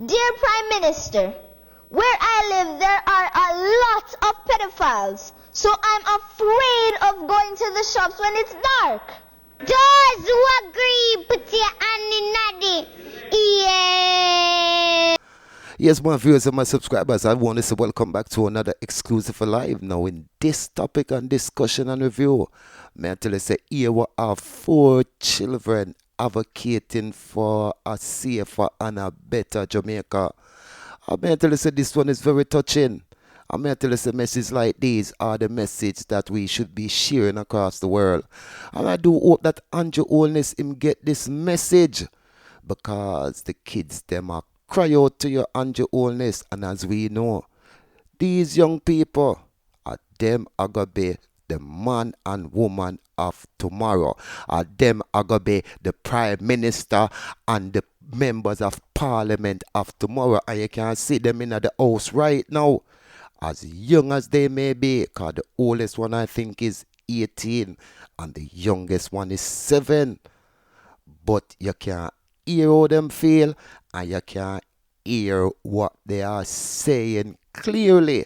Dear Prime Minister, where I live there are a lot of pedophiles, so I'm afraid of going to the shops when it's dark. Those who agree, put your hand in the yeah. Yes, my viewers and my subscribers, I want to say welcome back to another exclusive live. Now, in this topic and discussion and review, may I tell you, say, here we have 4 children advocating for a safer and a better Jamaica. I may I tell you, say, this one is very touching. I may I tell you, say, messages like these are the message that we should be sharing across the world. And I do hope that Andrew Holness him get this message, because the kids them are cry out to your Andrew Holness, and as we know, these young people are them are gonna be the man and woman of tomorrow. Are them are gonna be the Prime Minister and the members of Parliament of tomorrow. And you can see them in the house right now, as young as they may be, because the oldest one I think is 18 and the youngest one is 7. But you can hear how them feel, and you can hear what they are saying clearly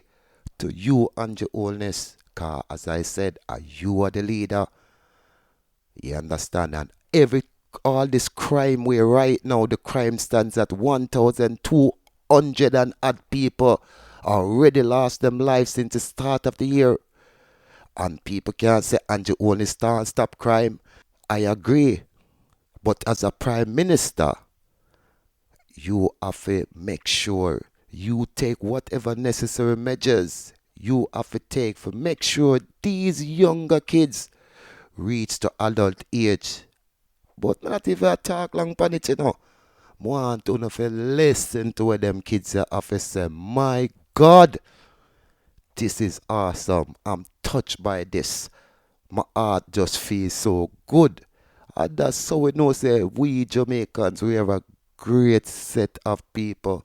to you, Andrew Holness, because as I said, you are the leader. You understand? And all this crime where right now the crime stands at 1,200 and odd people already lost them lives since the start of the year. And people can't say Andrew Holness can't stop crime. I agree. But as a Prime Minister, you have to make sure you take whatever necessary measures you have to take to make sure these younger kids reach to adult age. But not even talk long on it, you know. I want to listen to what them kids have to say. My God, this is awesome. I'm touched by this. My heart just feels so good. And that's how we know, say, we Jamaicans, we have a great set of people.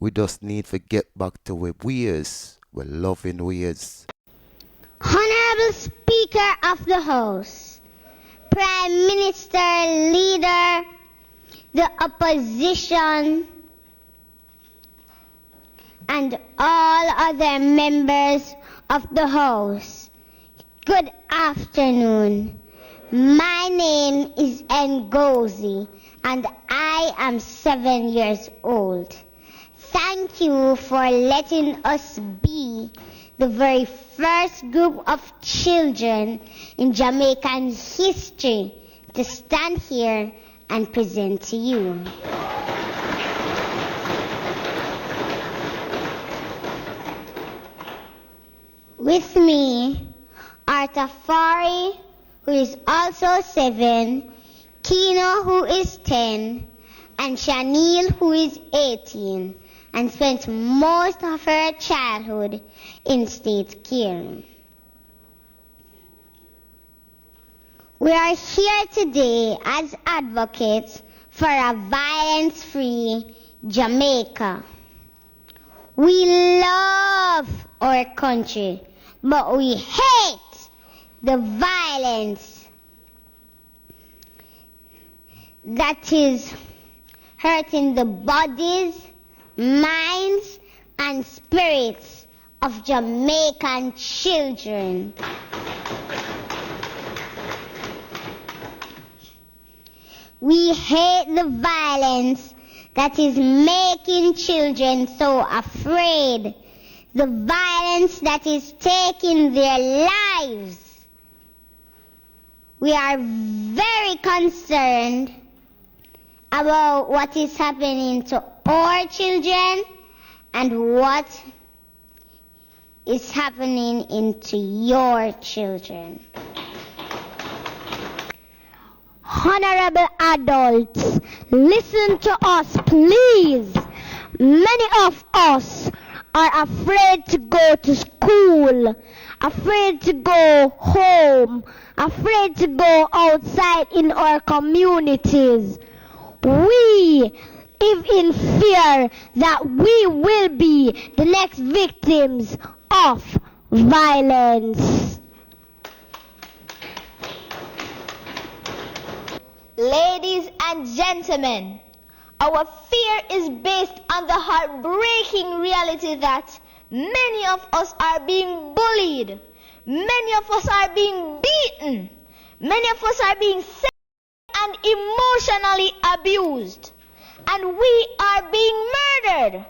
We just need to get back to our ways, our loving ways. Honorable Speaker of the House, Prime Minister, Leader, the Opposition, and all other members of the House, good afternoon. My name is Ngozi, and I am 7 years old. Thank you for letting us be the very first group of children in Jamaican history to stand here and present to you. With me are Tafari, who is also 7, Kino, who is 10, and Shanil, who is 18, and spent most of her childhood in state care. We are here today as advocates for a violence-free Jamaica. We love our country, but we hate the violence that is hurting the bodies, minds, and spirits of Jamaican children. We hate the violence that is making children so afraid, the violence that is taking their lives. We are very concerned about what is happening to our children and what is happening into your children. Honorable adults, listen to us, please. Many of us are afraid to go to school, afraid to go home, afraid to go outside in our communities. We live in fear that we will be the next victims of violence. Ladies and gentlemen, Our fear is based on the heartbreaking reality that many of us are being bullied. Many of us are being beaten. Many of us are being sexually and emotionally abused. And we are being murdered.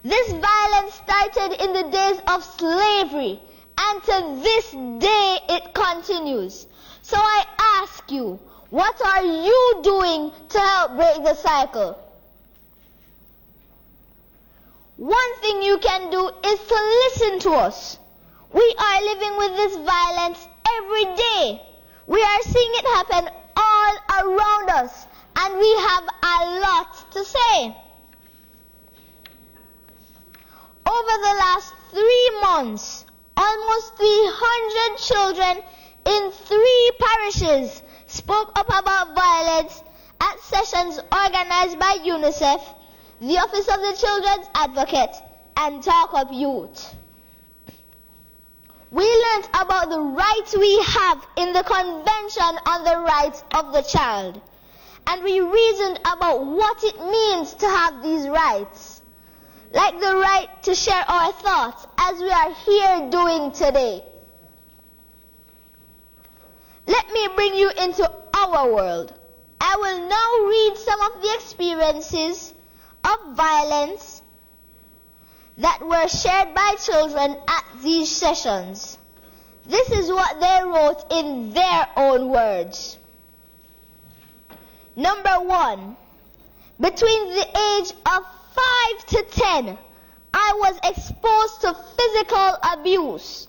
This violence started in the days of slavery, and to this day it continues. So I ask you, what are you doing to help break the cycle? One thing you can do is to listen to us. We are living with this violence every day. We are seeing it happen all around us, and we have a lot to say. Over the last 3 months, almost 300 children in 3 parishes spoke up about violence at sessions organized by UNICEF, the Office of the Children's Advocate, and Talk Up Youth. We learned about the rights we have in the Convention on the Rights of the Child, and we reasoned about what it means to have these rights, like the right to share our thoughts as we are here doing today. Let me bring you into our world. I will now read some of the experiences of violence that were shared by children at these sessions. This is what they wrote in their own words. Number 1, between the age of 5 to 10, I was exposed to physical abuse.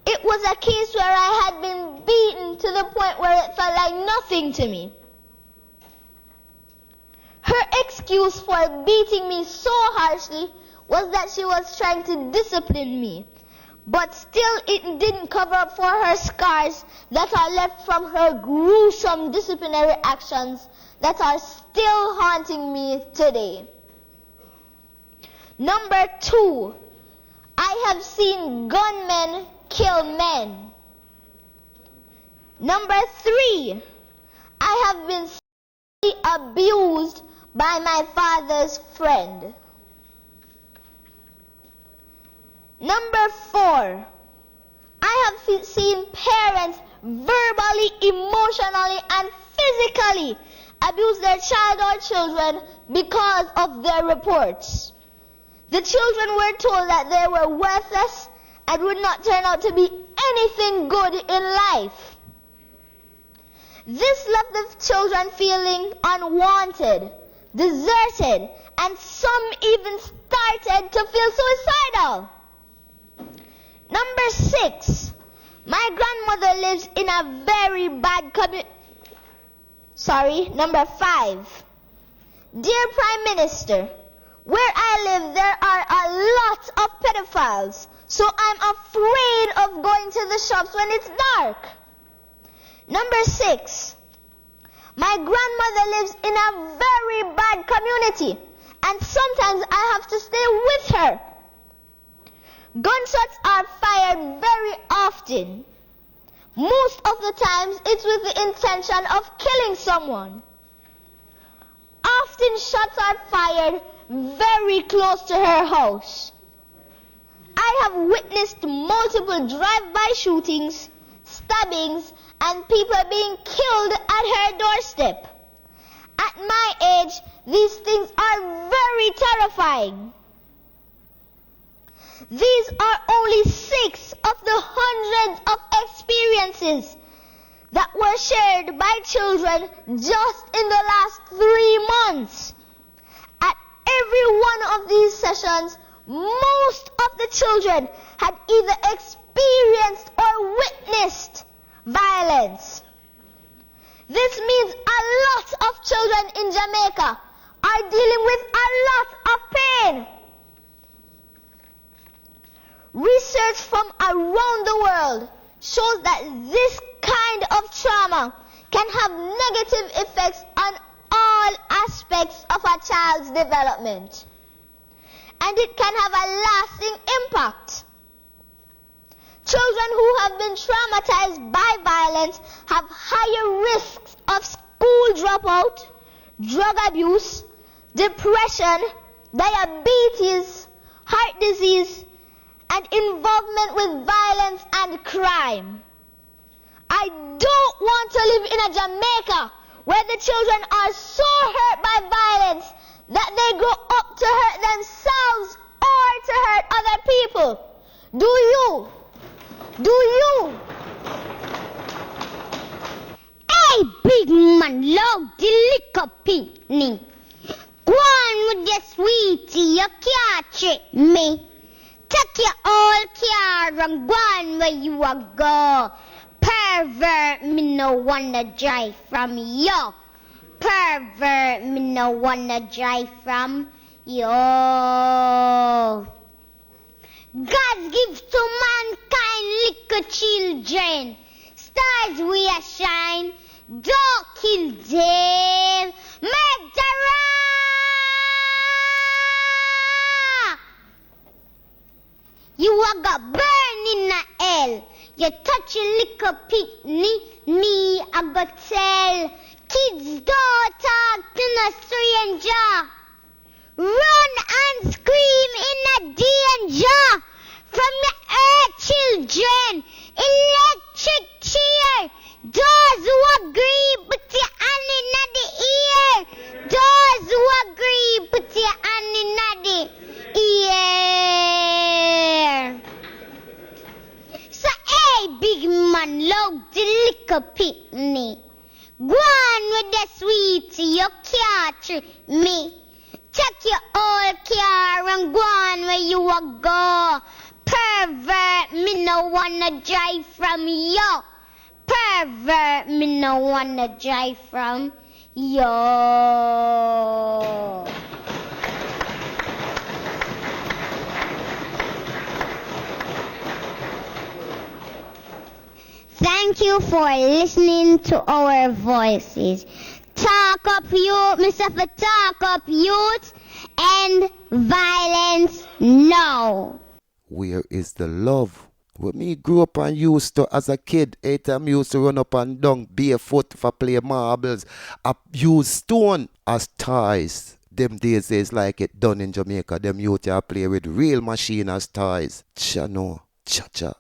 It was a case where I had been beaten to the point where it felt like nothing to me. Her excuse for beating me so harshly was that she was trying to discipline me, but still it didn't cover up for her scars that are left from her gruesome disciplinary actions that are still haunting me today. Number 2, I have seen gunmen kill men. Number 3, I have been sexually abused by my father's friend. Number 4, I have seen parents verbally, emotionally, and physically abuse their child or children because of their reports. The children were told that they were worthless and would not turn out to be anything good in life. This left the children feeling unwanted, deserted, and some even started to feel suicidal. Number 6, my grandmother lives in a very bad community. Number 5, dear Prime Minister, where I live there are a lot of pedophiles, so I'm afraid of going to the shops when it's dark. Number 6, my grandmother lives in a very bad community, and sometimes I have to stay with her. Gunshots are fired very often. Most of the times it's with the intention of killing someone. Often shots are fired very close to her house. I have witnessed multiple drive-by shootings, stabbings, and people being killed at her doorstep. At my age, these things are very terrifying. These are only 6 of the hundreds of experiences that were shared by children just in the last 3 months. At every one of these sessions, most of the children had either experienced or witnessed violence. This means a lot of children in Jamaica are dealing with a lot of pain. Research from around the world shows that this kind of trauma can have negative effects on all aspects of a child's development, and it can have a lasting impact. Children who have been traumatized by violence have higher risks of school dropout, drug abuse, depression, diabetes, heart disease, and involvement with violence and crime. I don't want to live in a Jamaica where the children are so hurt by violence that they grow up to hurt themselves or to hurt other people. Do you? Do you? Hey, big man, love the liquor picnic. Go on with your sweetie, you can't trick me. Take your old car and go on where you are go. Pervert, me no wanna drive from you. Pervert, me no wanna drive from you. God gives to mankind little children. Stars we a shine, don't kill them. Murderer! You are got burn in the hell. You touch a little picnic, me I go tell. Kids don't talk to no stranger. Run and scream in a danger from your earth children. Electric chair. Those who agree, put your hand in the ear. Those who agree, put your hand in the ear. So, hey, big man, love the liquor picnic. Go on with the sweetie, you can't trick me. Take your old car and go on where you will go. Pervert, me no wanna drive from you. Pervert, me no wanna drive from you. Thank you for listening to our voices. Talk up youth, Mr. Talk up youth, and violence no. Where is the love? When me grew up and used to, as a kid, 8 time used to run up and down barefoot for play marbles. I use stone as toys. Them days is like it done in Jamaica. Them youth here play with real machine as toys. Cha no, cha cha.